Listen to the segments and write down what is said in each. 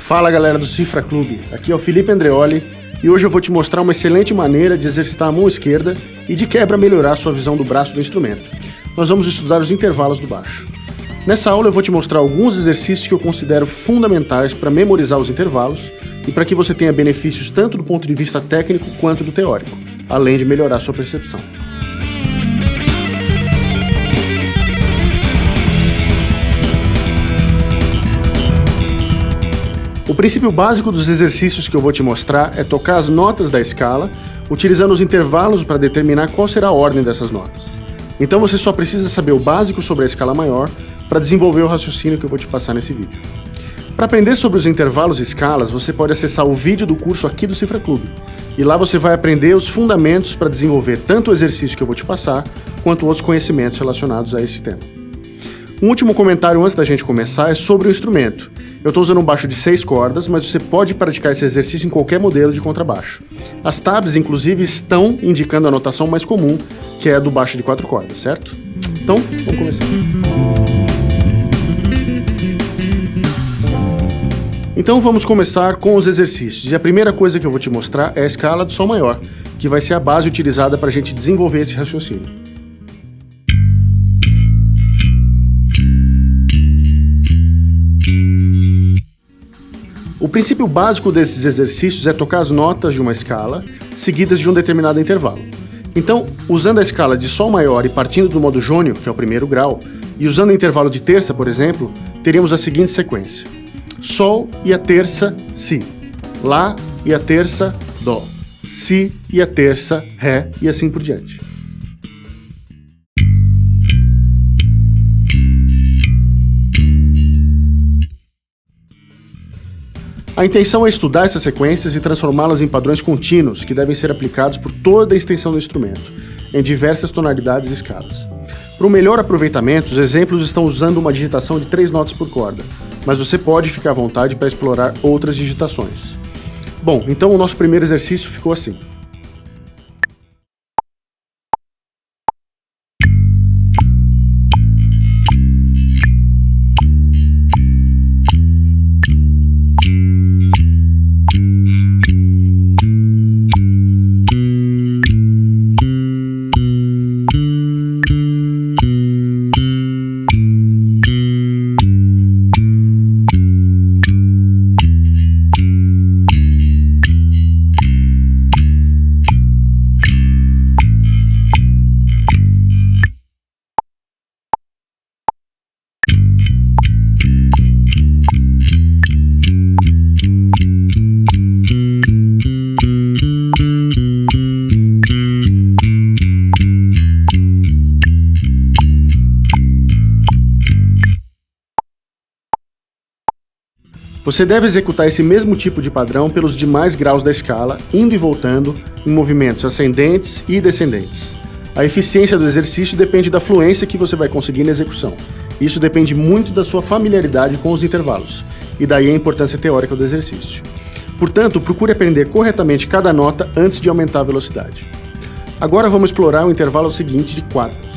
Fala galera do Cifra Clube, aqui é o Felipe Andreoli e hoje eu vou te mostrar uma excelente maneira de exercitar a mão esquerda e de quebra melhorar a sua visão do braço do instrumento. Nós vamos estudar os intervalos do baixo. Nessa aula eu vou te mostrar alguns exercícios que eu considero fundamentais para memorizar os intervalos e para que você tenha benefícios tanto do ponto de vista técnico quanto do teórico, além de melhorar a sua percepção. O princípio básico dos exercícios que eu vou te mostrar é tocar as notas da escala, utilizando os intervalos para determinar qual será a ordem dessas notas. Então você só precisa saber o básico sobre a escala maior para desenvolver o raciocínio que eu vou te passar nesse vídeo. Para aprender sobre os intervalos e escalas, você pode acessar o vídeo do curso aqui do Cifra Clube. E lá você vai aprender os fundamentos para desenvolver tanto o exercício que eu vou te passar, quanto outros conhecimentos relacionados a esse tema. Um último comentário antes da gente começar é sobre o instrumento. Eu estou usando um baixo de 6 cordas, mas você pode praticar esse exercício em qualquer modelo de contrabaixo. As tabs, inclusive, estão indicando a notação mais comum, que é a do baixo de 4 cordas, certo? Então, vamos começar. Então vamos começar com os exercícios. E a primeira coisa que eu vou te mostrar é a escala do Sol maior, que vai ser a base utilizada para a gente desenvolver esse raciocínio. O princípio básico desses exercícios é tocar as notas de uma escala, seguidas de um determinado intervalo. Então, usando a escala de Sol maior e partindo do modo jônio, que é o primeiro grau, e usando o intervalo de terça, por exemplo, teríamos a seguinte sequência: Sol e a terça, Si. Lá e a terça, Dó. Si e a terça, Ré, e assim por diante. A intenção é estudar essas sequências e transformá-las em padrões contínuos que devem ser aplicados por toda a extensão do instrumento, em diversas tonalidades e escalas. Para um melhor aproveitamento, os exemplos estão usando uma digitação de 3 notas por corda, mas você pode ficar à vontade para explorar outras digitações. Bom, então o nosso primeiro exercício ficou assim. Você deve executar esse mesmo tipo de padrão pelos demais graus da escala, indo e voltando em movimentos ascendentes e descendentes. A eficiência do exercício depende da fluência que você vai conseguir na execução. Isso depende muito da sua familiaridade com os intervalos, e daí a importância teórica do exercício. Portanto, procure aprender corretamente cada nota antes de aumentar a velocidade. Agora vamos explorar o intervalo seguinte de quadras.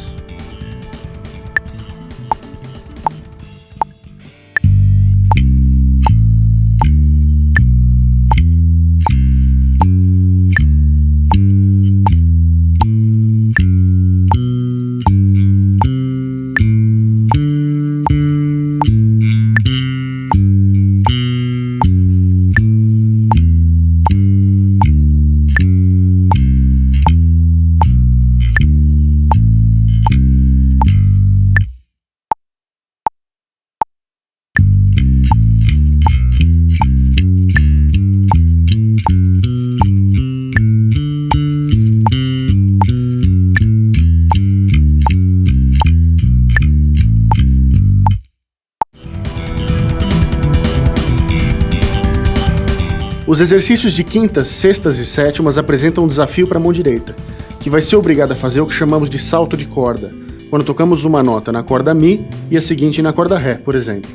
Os exercícios de quintas, sextas e sétimas apresentam um desafio para a mão direita, que vai ser obrigada a fazer o que chamamos de salto de corda, quando tocamos uma nota na corda Mi e a seguinte na corda Ré, por exemplo.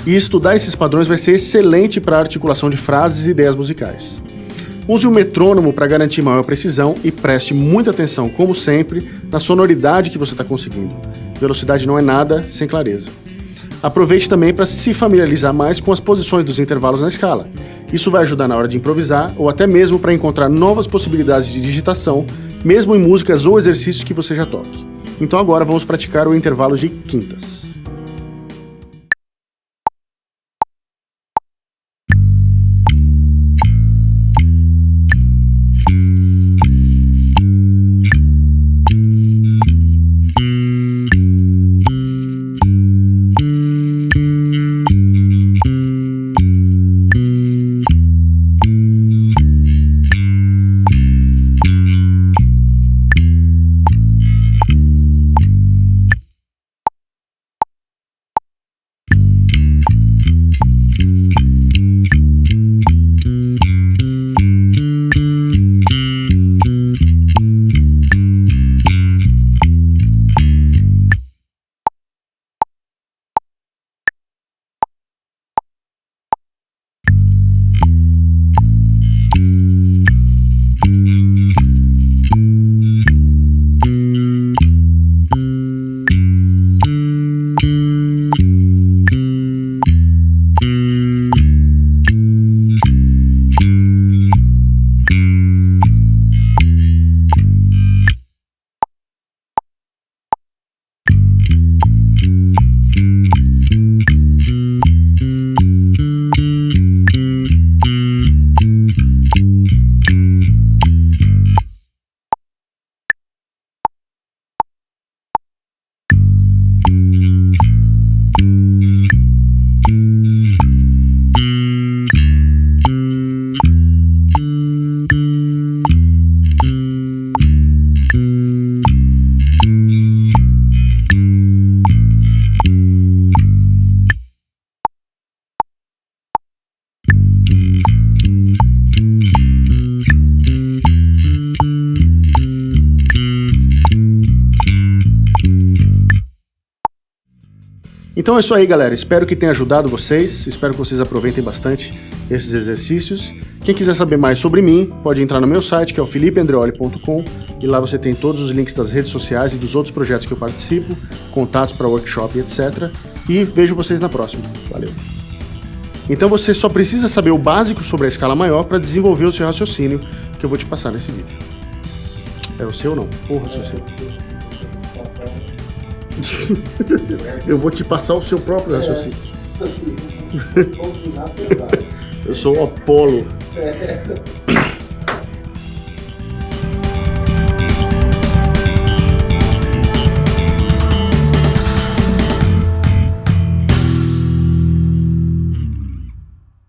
E estudar esses padrões vai ser excelente para a articulação de frases e ideias musicais. Use o metrônomo para garantir maior precisão e preste muita atenção, como sempre, na sonoridade que você está conseguindo. Velocidade não é nada sem clareza. Aproveite também para se familiarizar mais com as posições dos intervalos na escala. Isso vai ajudar na hora de improvisar ou até mesmo para encontrar novas possibilidades de digitação, mesmo em músicas ou exercícios que você já toque. Então agora vamos praticar o intervalo de quintas. Então é isso aí, galera. Espero que tenha ajudado vocês. Espero que vocês aproveitem bastante esses exercícios. Quem quiser saber mais sobre mim, pode entrar no meu site, que é o felipeandreoli.com, e lá você tem todos os links das redes sociais e dos outros projetos que eu participo, contatos para workshop, etc. E vejo vocês na próxima. Valeu! Então você só precisa saber o básico sobre a escala maior para desenvolver o seu raciocínio, que eu vou te passar nesse vídeo. É o seu ou não? O raciocínio. Eu vou te passar o seu próprio raciocínio. Eu sou o Apolo.